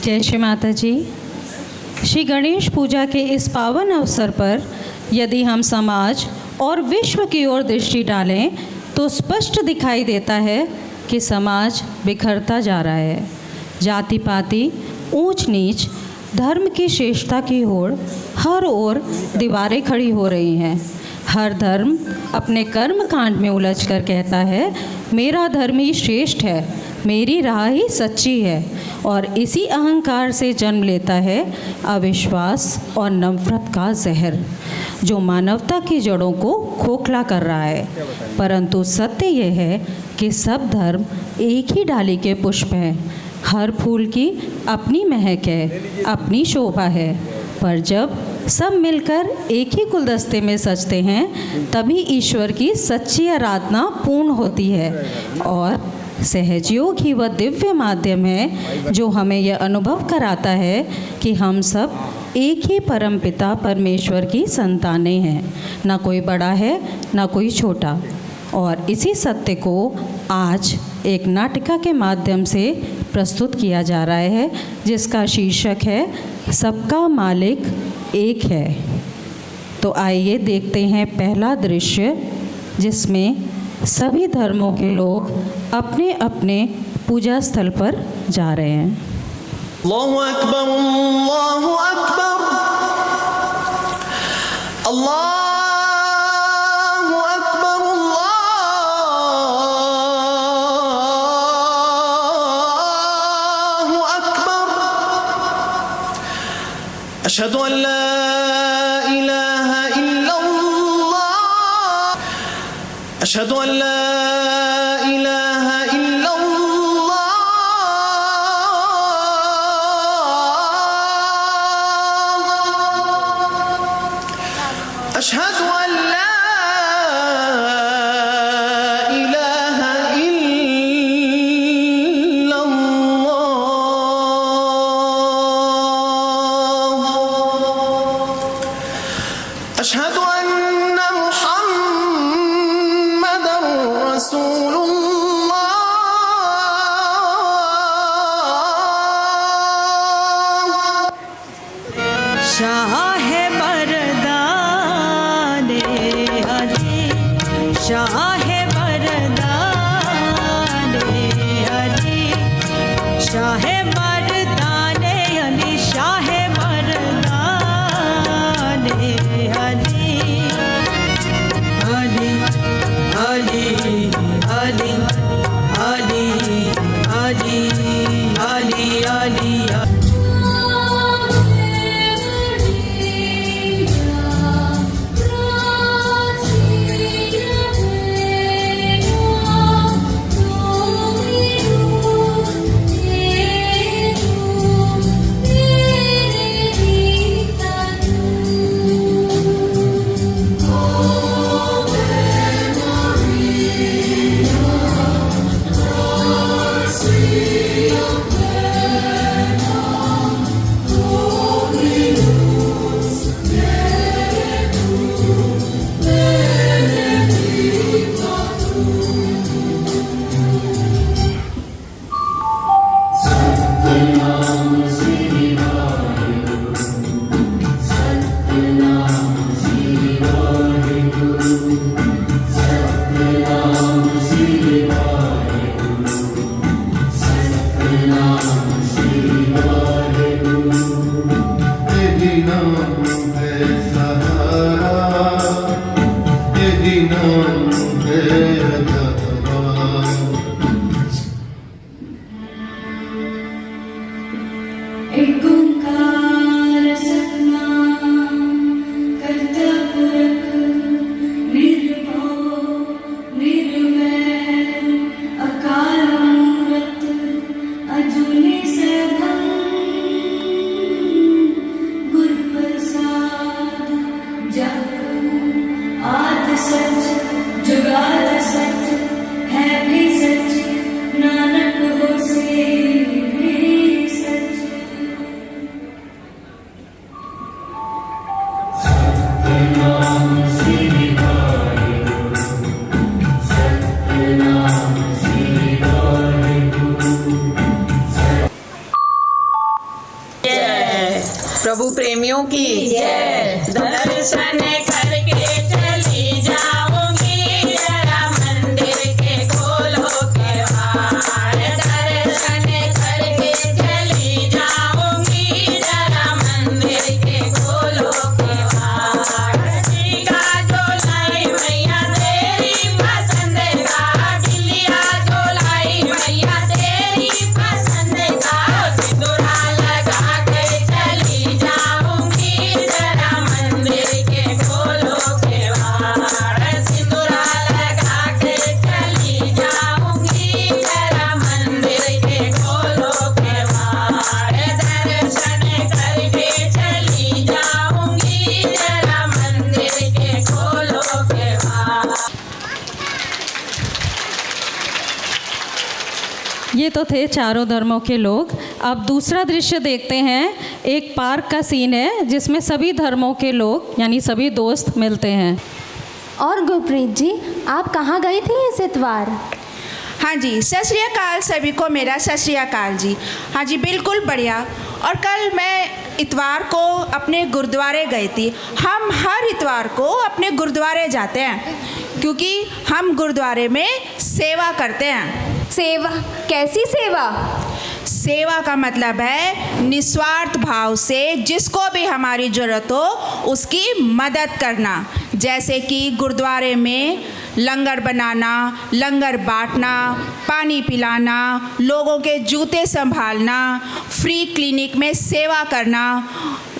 जय श्री माता जी। श्री गणेश पूजा के इस पावन अवसर पर यदि हम समाज और विश्व की ओर दृष्टि डालें तो स्पष्ट दिखाई देता है कि समाज बिखरता जा रहा है। जाति पाति, ऊंच नीच, धर्म की श्रेष्ठता की ओर हर ओर दीवारें खड़ी हो रही हैं। हर धर्म अपने कर्म कांड में उलझ कर कहता है मेरा धर्म ही श्रेष्ठ है, मेरी राह ही सच्ची है, और इसी अहंकार से जन्म लेता है अविश्वास और नफरत का जहर, जो मानवता की जड़ों को खोखला कर रहा है। परंतु सत्य यह है कि सब धर्म एक ही डाली के पुष्प हैं। हर फूल की अपनी महक है, अपनी शोभा है, पर जब सब मिलकर एक ही गुलदस्ते में सजते हैं तभी ईश्वर की सच्ची आराधना पूर्ण होती है। और सहजयोग ही वह दिव्य माध्यम है जो हमें यह अनुभव कराता है कि हम सब एक ही परमपिता परमेश्वर की संतानें हैं। ना कोई बड़ा है, ना कोई छोटा। और इसी सत्य को आज एक नाटिका के माध्यम से प्रस्तुत किया जा रहा है, जिसका शीर्षक है सबका मालिक एक है। तो आइए देखते हैं पहला दृश्य, जिसमें सभी धर्मों के लोग अपने अपने पूजा स्थल पर जा रहे हैं। अल्लाहु अकबर, अल्लाहु अकबर, अल्लाहु अकबर, अल्लाहु अकबर। अशहदु अन ला इलाहा इल्लल्लाह, अशहदु अन ला इलाहा इल्लल्लाह, अशहदु अन ला इलाहा इल्लल्लाह, अशहदु अन्ना मुहम्मदर रसूलुल्लाह। शाह है बरदाने अली, शाह है बरदाने अली, शाह मर्दाने अली, शाह मर्दाने अली, अली अली अली अली अली अली अली। एक ओंकार सतनाम करता पुरख निर्भव निर्वैर अकाल मूरत अजूनी सैभं गुर प्रसाद जप आद सच जुगाद सच है भी सच नानक होसी भी सच। प्रभु प्रेमियों की जय। दर्शन करके चली जाऊंगी, जरा मंदिर के खोलो केवाड़। दर्शन करके चली जाऊंगी, जरा मंदिर के खोलो केवाड़। टीका जो लाई मैया तेरी पसंद का, टिलिया जो लाई मैया तेरी पसंद का। सिंदूरा लगा के चली जाऊंगी, जरा मंदिर के खोलो केवाड़। सिंदूरा लगा के चली जाऊंगी, जरा मंदिर के खोलो केवाड़। दर्शन करके चली जाऊंगी, जरा मंदिर के खोलो केवाड़। ये तो थे चारों धर्मों के लोग। अब दूसरा दृश्य देखते हैं। एक पार्क का सीन है जिसमें सभी धर्मों के लोग यानी सभी दोस्त मिलते हैं। और गुरप्रीत जी, आप कहाँ गई थी इस इतवार? हाँ जी, सत श्री अकाल सभी को, मेरा सत श्री अकाल जी। हाँ जी, बिल्कुल बढ़िया। और कल मैं इतवार को अपने गुरुद्वारे गई थी। हम हर इतवार को अपने गुरुद्वारे जाते हैं क्योंकि हम गुरुद्वारे में सेवा करते हैं। सेवा? कैसी सेवा? सेवा का मतलब है निस्वार्थ भाव से जिसको भी हमारी ज़रूरत हो उसकी मदद करना। जैसे कि गुरुद्वारे में लंगर बनाना, लंगर बांटना, पानी पिलाना, लोगों के जूते संभालना, फ्री क्लिनिक में सेवा करना।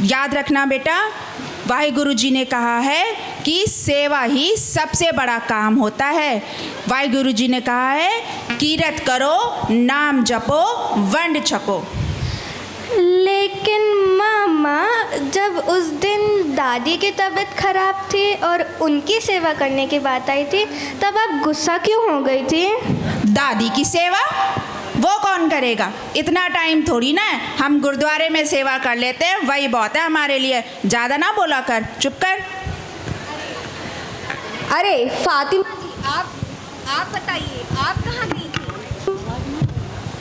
याद रखना बेटा, वाहिगुरु जी ने कहा है कि सेवा ही सबसे बड़ा काम होता है। वाहिगुरु जी ने कहा है कीरत करो, नाम जपो, वंड छको। लेकिन मामा, जब उस दिन दादी की तबीयत खराब थी और उनकी सेवा करने की बात आई थी, तब आप गुस्सा क्यों हो गई थी? दादी की सेवा वो कौन करेगा? इतना टाइम थोड़ी ना है। हम गुरुद्वारे में सेवा कर लेते हैं, वही बहुत है हमारे लिए। ज़्यादा ना बोला कर, चुप कर। अरे फातिमा जी, आप बताइए, आप कहाँ गई थी?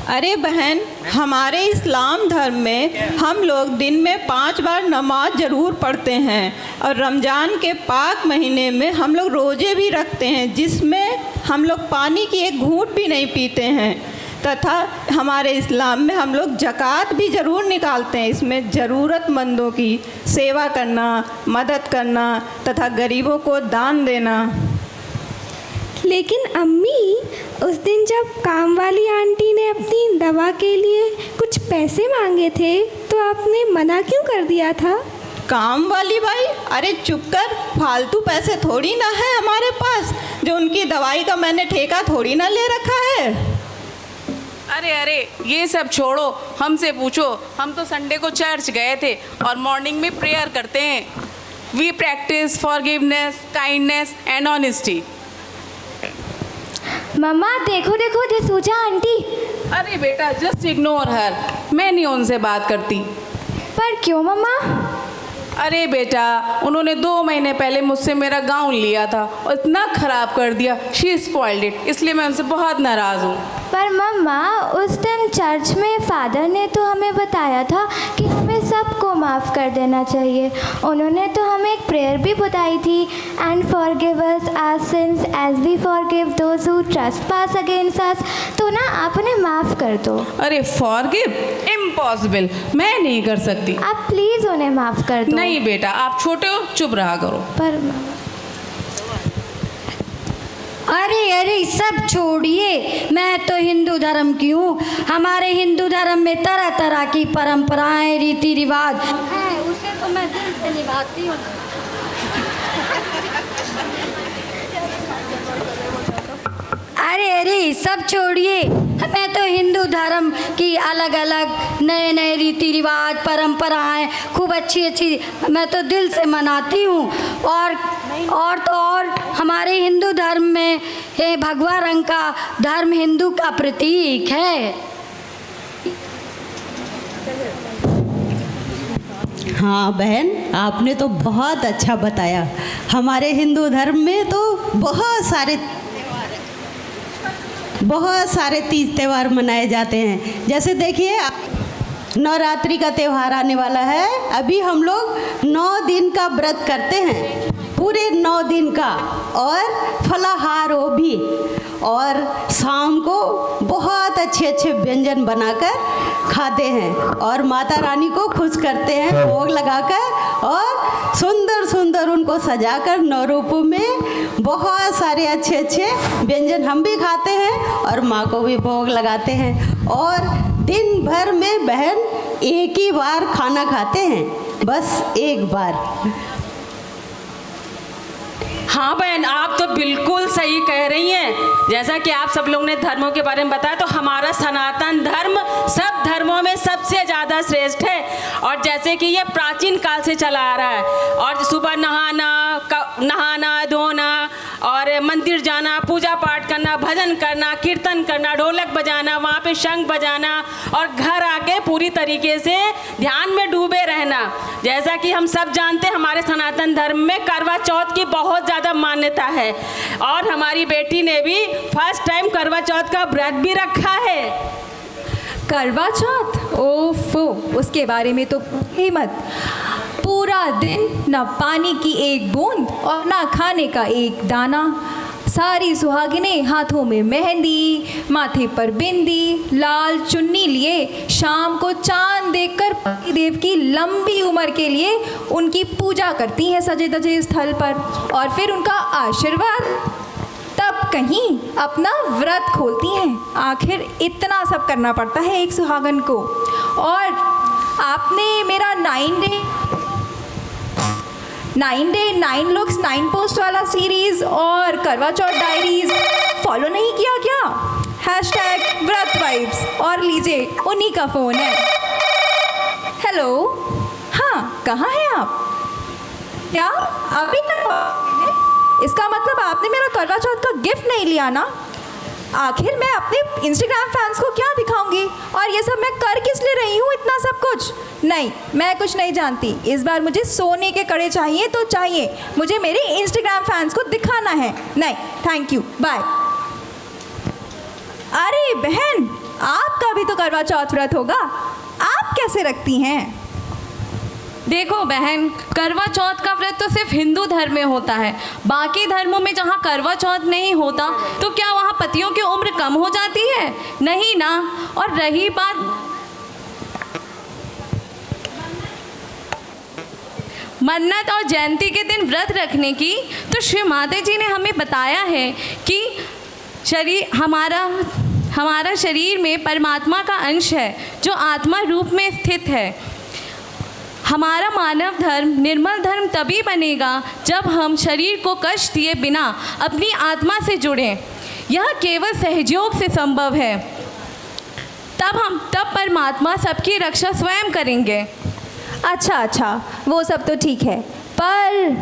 अरे बहन, हमारे इस्लाम धर्म में हम लोग दिन में 5 बार नमाज ज़रूर पढ़ते हैं और रमज़ान के पाक महीने में हम लोग रोज़े भी रखते हैं जिसमें हम लोग पानी की एक घूंट भी नहीं पीते हैं। तथा हमारे इस्लाम में हम लोग ज़कात भी ज़रूर निकालते हैं। इसमें ज़रूरतमंदों की सेवा करना, मदद करना तथा गरीबों को दान देना। लेकिन अम्मी, उस दिन जब काम वाली आंटी ने अपनी दवा के लिए कुछ पैसे मांगे थे तो आपने मना क्यों कर दिया था? काम वाली बाई? अरे चुप कर, फालतू पैसे थोड़ी ना है हमारे पास जो उनकी दवाई का मैंने ठेका थोड़ी ना ले रखा है। अरे ये सब छोड़ो, हमसे पूछो। हम तो संडे को चर्च गए थे और मॉर्निंग में प्रेयर करते हैं। We practice forgiveness, kindness and honesty. मम्मा देखो देखो, दिसूजा आंटी। अरे बेटा, जस्ट इग्नोर हर, मैं नहीं उनसे बात करती। पर क्यों मम्मा? अरे बेटा, उन्होंने 2 महीने पहले मुझसे मेरा गाउन लिया था और इतना ख़राब कर दिया, शी स्पॉइल्ड इट, इसलिए मैं उनसे बहुत नाराज़ हूँ। पर मम्मा, उस दिन चर्च में फादर ने तो हमें बताया था कि हमें सबको माफ़ कर देना चाहिए। उन्होंने तो हमें एक प्रेयर भी बताई थी, and forgive us our sins as we forgive those who trespass against us. तो ना आप उन्हें माफ़ कर दो। अरे फॉरगिव? इम्पॉसिबल, मैं नहीं कर सकती। आप प्लीज़ उन्हें माफ़ कर दो। नहीं बेटा, आप छोटे हो, चुप रहा करो। पर अरे सब छोड़िए, मैं तो हिंदू धर्म की हूँ। हमारे हिंदू धर्म में तरह तरह की परंपराएं, रीति रिवाज हैं, उसे तो मैं दिल से निभाती हूँ। अरे सब छोड़िए, मैं तो हिंदू धर्म की अलग अलग नए नए रीति रिवाज, परंपराएं खूब अच्छी मैं तो दिल से मनाती हूँ। और हमारे हिंदू धर्म में भगवा रंग का धर्म हिंदू का प्रतीक है। हाँ बहन, आपने तो बहुत अच्छा बताया। हमारे हिंदू धर्म में तो बहुत सारे तीज त्यौहार मनाए जाते हैं। जैसे देखिए, नवरात्रि का त्यौहार आने वाला है। अभी हम लोग 9 दिन का व्रत करते हैं, पूरे 9 दिन का, और फलाहार वो भी, और शाम को बहुत अच्छे अच्छे व्यंजन बनाकर खाते हैं और माता रानी को खुश करते हैं भोग लगाकर, और सुंदर सुंदर उनको सजाकर 9 रूपों में बहुत सारे अच्छे अच्छे व्यंजन हम भी खाते हैं और माँ को भी भोग लगाते हैं। और दिन भर में बहन एक ही बार खाना खाते हैं, बस एक बार। हाँ बहन, आप तो बिल्कुल सही कह रही हैं। जैसा कि आप सब लोग ने धर्मों के बारे में बताया, तो हमारा सनातन धर्म सब धर्मों में सबसे ज़्यादा श्रेष्ठ है। और जैसे कि ये प्राचीन काल से चला आ रहा है, और सुबह नहाना धोना और मंदिर जाना, पूजा पाठ करना, भजन करना, कीर्तन करना, ढोलक बजाना, वहाँ पे शंख बजाना, और घर आके पूरी तरीके से ध्यान में डूबे रहना। जैसा कि हम सब जानते हैं, हमारे सनातन धर्म में करवा चौथ की बहुत ज़्यादा मान्यता है, और हमारी बेटी ने भी फर्स्ट टाइम करवा चौथ का व्रत भी रखा है। करवा चौथ, ओफो, उसके बारे में तो ही मत। पूरा दिन ना पानी की एक बूंद और ना खाने का एक दाना। सारी सुहागिनें हाथों में मेहंदी, माथे पर बिंदी, लाल चुन्नी लिए शाम को चांद देखकर पतिदेव की लंबी उम्र के लिए उनकी पूजा करती हैं सजे धजे स्थल पर, और फिर उनका आशीर्वाद तब कहीं अपना व्रत खोलती हैं। आखिर इतना सब करना पड़ता है एक सुहागन को। और आपने मेरा 9 डे 9 लुक्स 9 पोस्ट वाला सीरीज़ और करवा चौथ डायरीज फॉलो नहीं किया क्या? #व्रत वाइब्स, और लीजिए उन्हीं का फ़ोन है। हेलो, हाँ, कहाँ हैं आप? क्या अभी तक? इसका मतलब आपने मेरा करवा चौथ का गिफ्ट नहीं लिया ना? आखिर मैं अपने इंस्टाग्राम फैंस को क्या दिखाऊंगी? और ये सब मैं कर किस लिए रही हूँ इतना सब कुछ? नहीं, मैं कुछ नहीं जानती। इस बार मुझे सोने के कड़े चाहिए तो चाहिए, मुझे मेरे इंस्टाग्राम फैंस को दिखाना है। नहीं, थैंक यू, बाय। अरे बहन, आपका भी तो करवा चौथ व्रत होगा, आप कैसे रखती हैं? देखो बहन, करवा चौथ का व्रत तो सिर्फ हिंदू धर्म में होता है। बाकी धर्मों में जहाँ करवा चौथ नहीं होता, तो क्या वहाँ पतियों की उम्र कम हो जाती है? नहीं ना। और रही बात मन्नत और जयंती के दिन व्रत रखने की, तो श्री माता जी ने हमें बताया है कि हमारा शरीर में परमात्मा का अंश है जो आत्मा रूप में स्थित है। हमारा मानव धर्म निर्मल धर्म तभी बनेगा जब हम शरीर को कष्ट दिए बिना अपनी आत्मा से जुड़ें। यह केवल सहयोग से संभव है। तब परमात्मा सबकी रक्षा स्वयं करेंगे। अच्छा, वो सब तो ठीक है, पर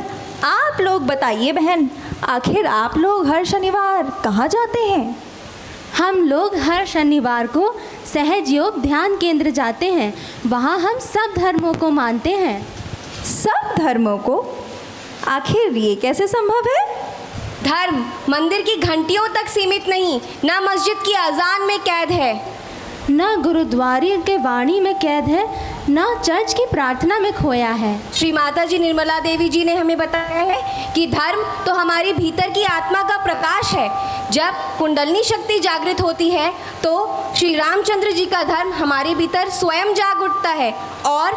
आप लोग बताइए बहन, आखिर आप लोग हर शनिवार कहाँ जाते हैं? हम लोग हर शनिवार को सहज योग ध्यान केंद्र जाते हैं। वहाँ हम सब धर्मों को मानते हैं। सब धर्मों को? आखिर ये कैसे संभव है? धर्म मंदिर की घंटियों तक सीमित नहीं, ना मस्जिद की अजान में कैद है, ना गुरुद्वारे के वाणी में कैद है, ना चर्च की प्रार्थना में खोया है। श्री माता जी निर्मला देवी जी ने हमें बताया है कि धर्म तो हमारी भीतर की आत्मा का प्रकाश है। जब कुंडलनी शक्ति जागृत होती है तो श्री रामचंद्र जी का धर्म हमारे भीतर स्वयं जाग उठता है, और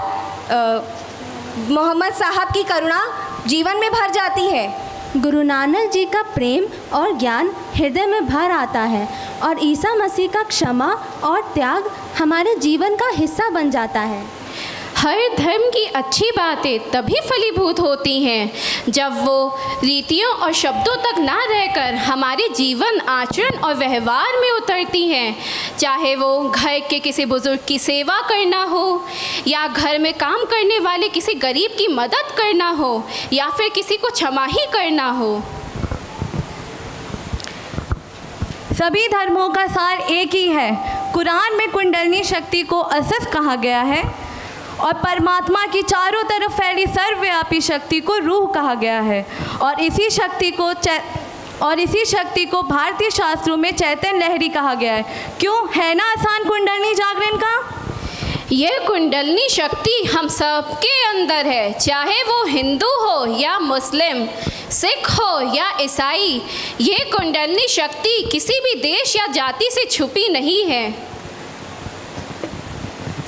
मोहम्मद साहब की करुणा जीवन में भर जाती है। गुरु नानक जी का प्रेम और ज्ञान हृदय में भर आता है, और ईसा मसीह का क्षमा और त्याग हमारे जीवन का हिस्सा बन जाता है। हर धर्म की अच्छी बातें तभी फलीभूत होती हैं जब वो रीतियों और शब्दों तक ना रहकर हमारे जीवन, आचरण और व्यवहार में उतरती हैं। चाहे वो घर के किसी बुजुर्ग की सेवा करना हो, या घर में काम करने वाले किसी गरीब की मदद करना हो, या फिर किसी को क्षमा ही करना हो। सभी धर्मों का सार एक ही है। कुरान में कुंडलनी शक्ति को असस कहा गया है, और परमात्मा की चारों तरफ फैली सर्वव्यापी शक्ति को रूह कहा गया है। और इसी शक्ति को भारतीय शास्त्रों में चैतन्य लहरी कहा गया है। क्यों है ना आसान कुंडलनी जागरण का? ये कुंडलनी शक्ति हम सबके अंदर है, चाहे वो हिंदू हो या मुस्लिम, सिख हो या ईसाई। ये कुंडलनी शक्ति किसी भी देश या जाति से छुपी नहीं है।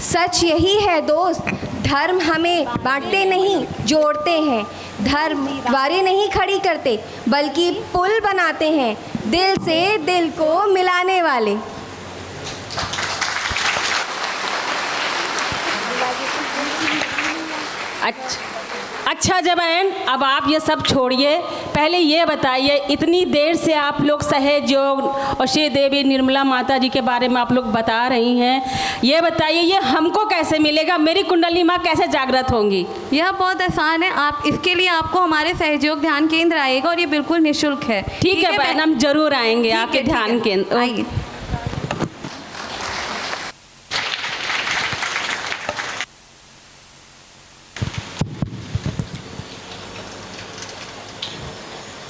सच यही है दोस्त, धर्म हमें बांटते नहीं, जोड़ते हैं। धर्म दीवारें नहीं खड़ी करते, बल्कि पुल बनाते हैं, दिल से दिल को मिलाने वाले। अच्छा जब बहन, अब आप ये सब छोड़िए, पहले ये बताइए, इतनी देर से आप लोग सहयोग और श्री देवी निर्मला माता जी के बारे में आप लोग बता रही हैं, ये बताइए ये हमको कैसे मिलेगा? मेरी कुंडली माँ कैसे जागृत होंगी? यह बहुत आसान है। आप इसके लिए आपको हमारे सहयोग ध्यान केंद्र आएगा और ये बिल्कुल निःशुल्क है। ठीक है बहन, हम जरूर आएंगे आपके ध्यान केंद्र। आइए।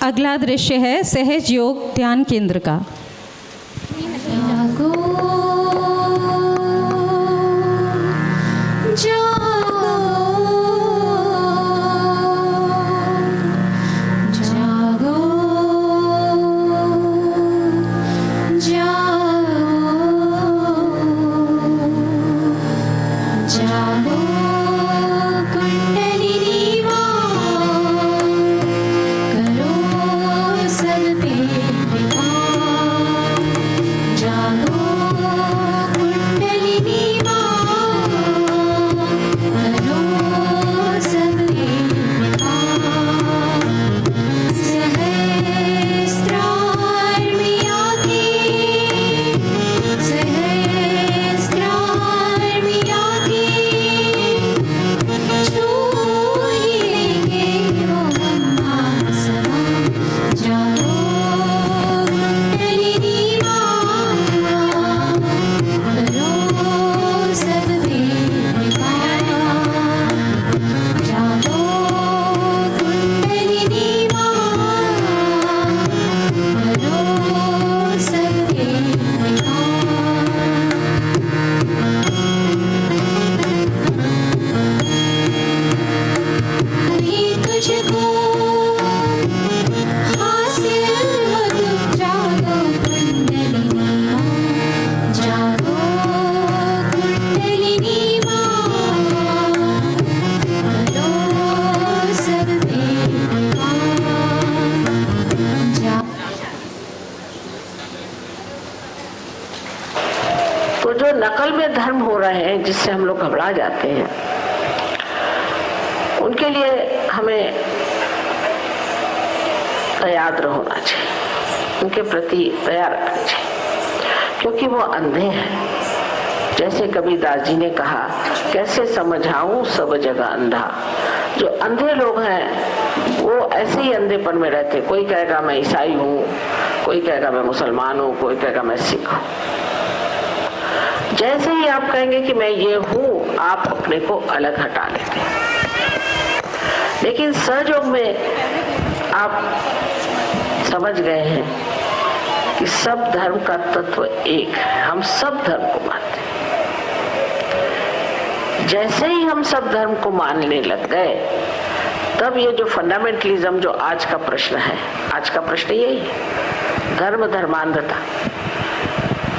अगला दृश्य है सहज योग ध्यान केंद्र का। जागो जागो जागो जागो कुंडलिनी सब पे कृपा। जागो कुंडलिनी करो सब पे कृपा। सहस्रार्मिया की छू ही लेंगे वो हम समा। जागो कुंडलिनी करो सब पे कृपा। जागो कुंडलिनी करो सब पे कृपा। तुझको हासिल हो तुम। जागो कुंडलिनी जागो कुंडलिनी करो सब पे कृपा। तो जो नकल में धर्म हो रहे हैं, जिससे हम लोग घबरा जाते हैं, उनके लिए हमें तैयार होना चाहिए, उनके प्रति तैयार रखना चाहिए, क्योंकि वो अंधे हैं। जैसे कबीरदास जी ने कहा, कैसे समझाऊं सब जगह अंधा। जो अंधे लोग हैं वो ऐसे ही अंधेपन में रहते। कोई कहेगा मैं ईसाई हूँ, कोई कहेगा मैं मुसलमान हूँ, कोई कहेगा मैं सिख हूँ। जैसे ही आप कहेंगे कि मैं ये हूँ, आप अपने को अलग हटा लेते हैं। लेकिन सहयोग में आप समझ गए हैं कि सब धर्म का तत्व एक है, हम सब धर्म को मानते हैं। जैसे ही हम सब धर्म को मानने लग गए, तब ये जो फंडामेंटलिज्म जो आज का प्रश्न है, आज का प्रश्न यही है, धर्म धर्मांधता,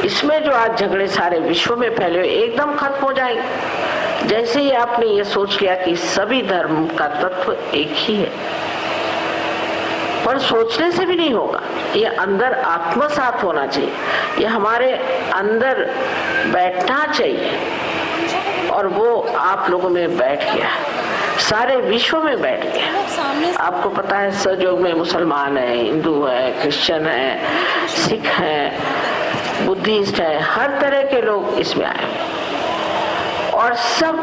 इसमें जो आज झगड़े सारे विश्व में फैले हुए एकदम खत्म हो जाएंगे। जैसे ही आपने ये सोच लिया कि सभी धर्म का तत्व एक ही है। पर सोचने से भी नहीं होगा, ये अंदर आत्मसात होना चाहिए, ये हमारे अंदर बैठना चाहिए। और वो आप लोगों में बैठ गया, सारे विश्व में बैठ गया। आपको पता है सहयोग में मुसलमान है, हिंदू है, क्रिश्चियन है, सिख है, बुद्धिस्ट है, हर तरह के लोग इसमें आए और सब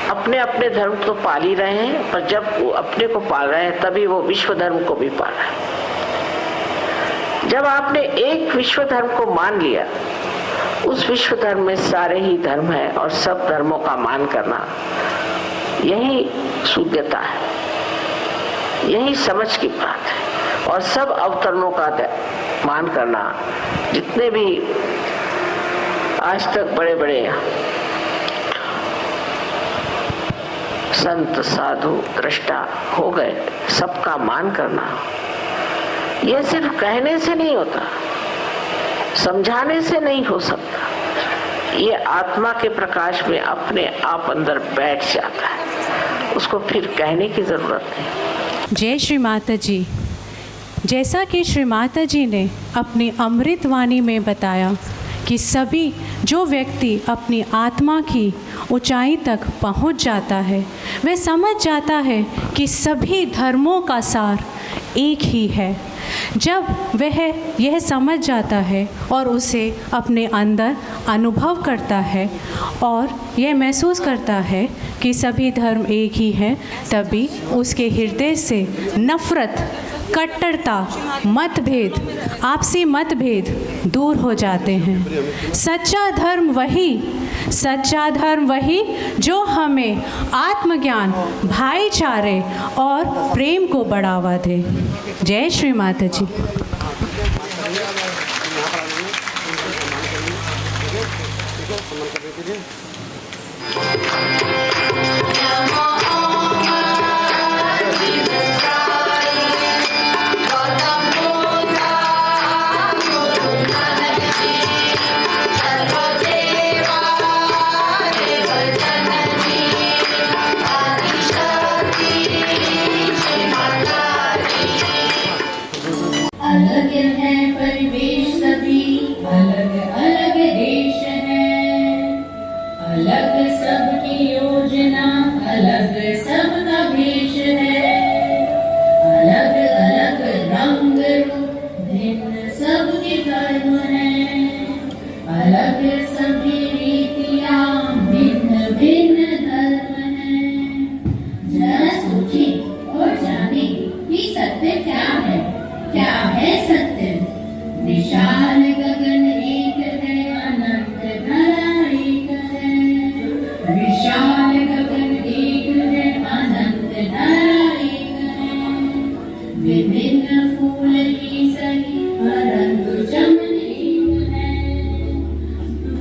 अपने अपने धर्म तो पाल ही रहे हैं। पर जब वो अपने को पाल रहे हैं, तभी वो विश्व धर्म को भी पाल रहे हैं। जब आपने एक विश्व धर्म को मान लिया, उस विश्व धर्म में सारे ही धर्म है और सब धर्मों का मान करना, यही शुद्धता है, यही समझ की बात है। और सब अवतरणों का मान करना, जितने भी आज तक बड़े बड़े संत साधु दृष्टा हो गए, सबका मान करना, यह सिर्फ कहने से नहीं होता, समझाने से नहीं हो सकता। ये आत्मा के प्रकाश में अपने आप अंदर बैठ जाता है, उसको फिर कहने की जरूरत नहीं। जय श्री माता जी। जैसा कि श्री माता जी ने अपनी अमृत वाणी में बताया कि सभी जो व्यक्ति अपनी आत्मा की ऊंचाई तक पहुंच जाता है, वह समझ जाता है कि सभी धर्मों का सार एक ही है। जब वह यह समझ जाता है और उसे अपने अंदर अनुभव करता है और यह महसूस करता है कि सभी धर्म एक ही हैं, तभी उसके हृदय से नफरत, कट्टरता, मतभेद, आपसी मतभेद दूर हो जाते हैं। सच्चा धर्म वही जो हमें आत्मज्ञान, भाईचारे और प्रेम को बढ़ावा दे। जय श्री माता जी। अलग है परिवेश सभी, अलग अलग देश है, अलग सबकी योजना, अलग सबका भेष है, अलग अलग रंग रूप, भिन्न सबके धर्म है, अलग सभी रीतियां, भिन्न भिन्न धर्म है। जरा सोचिए और जाने कि सत्य क्या है। क्या है सत्य? विशाल गगन एक है, अनंत धरा एक है। विशाल गगन एक है, अनंत धरा एक है। विभिन्न फूल ही सही, परंतु चमन एक है।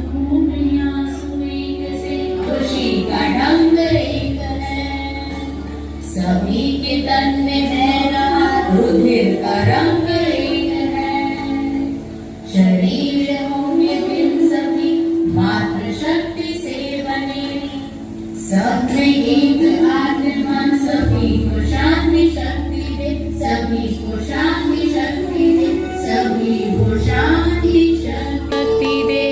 धूम आंसू एक से, खुशी का ढंग एक है। सभी के तन में बह रहा रुधिर का रंग एक है। शरीर होंगे भिन्न सभी, मात्र शक्ति से बने। सब में एक आत्मा, सभी को शांति शक्ति दे, सभी को शांति शक्ति दे, सभी को शांति शक्ति दे।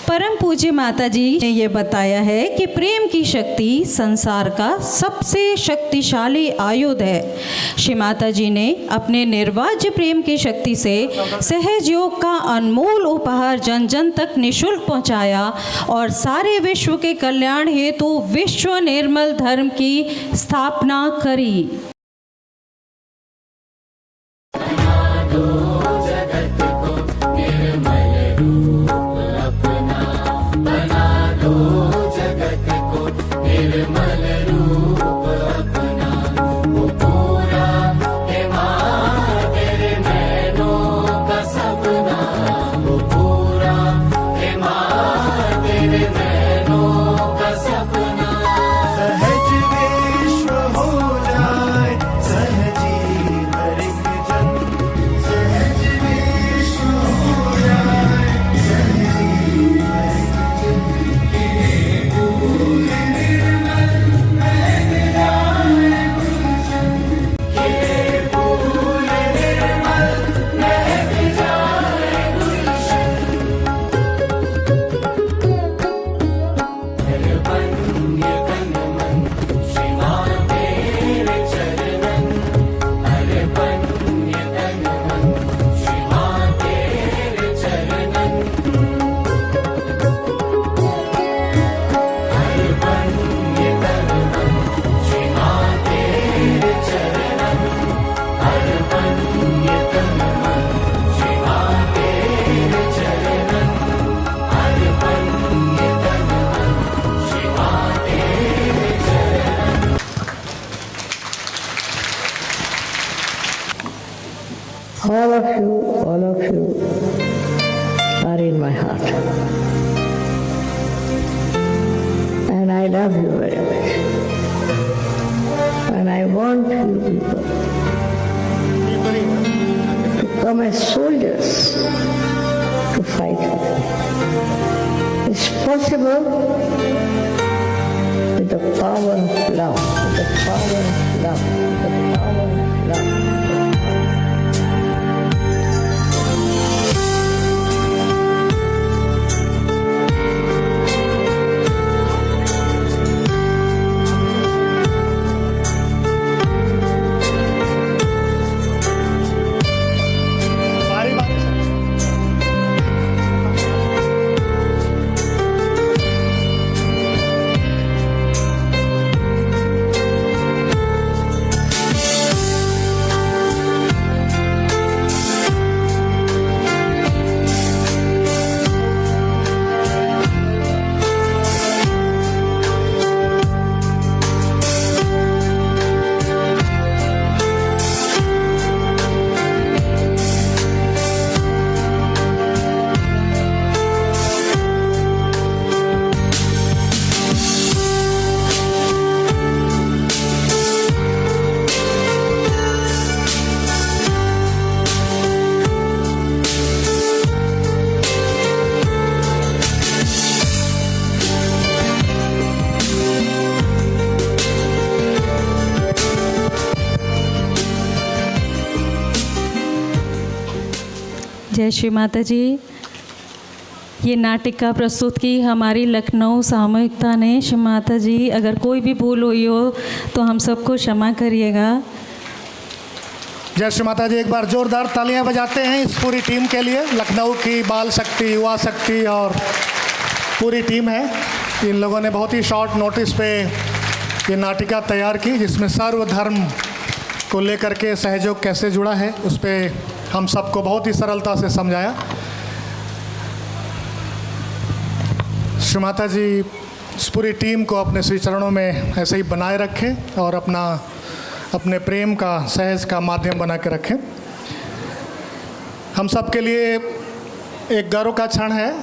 परम पूज्य माता जी ने ये बताया है कि प्रेम की शक्ति संसार का सबसे शक्तिशाली आयुध है। श्री माता जी ने अपने निर्वाज्य प्रेम की शक्ति से सहज योग का अनमोल उपहार जन जन तक निःशुल्क पहुंचाया और सारे विश्व के कल्याण हेतु विश्व निर्मल धर्म की स्थापना करी। सहज विश्व हो जाए love you very much. And I want you people to come as soldiers to fight with me. It's possible with the power of love, with the power of love, with the power of love. जय श्री माता जी। ये नाटिका प्रस्तुत की हमारी लखनऊ सामूहिकता ने। श्री माता जी, अगर कोई भी भूल हुई हो तो हम सबको क्षमा करिएगा। जय श्री माता जी। एक बार जोरदार तालियां बजाते हैं इस पूरी टीम के लिए। लखनऊ की बाल शक्ति, युवा शक्ति और पूरी टीम है। इन लोगों ने बहुत ही शॉर्ट नोटिस पे ये नाटिका तैयार की, जिसमें सर्वधर्म को लेकर के सहयोग कैसे जुड़ा है उस पर हम सबको बहुत ही सरलता से समझाया। श्री माता जी इस पूरी टीम को अपने श्री चरणों में ऐसे ही बनाए रखें और अपने प्रेम का, सहज का माध्यम बना के रखें। हम सब के लिए एक गर्व का क्षण है।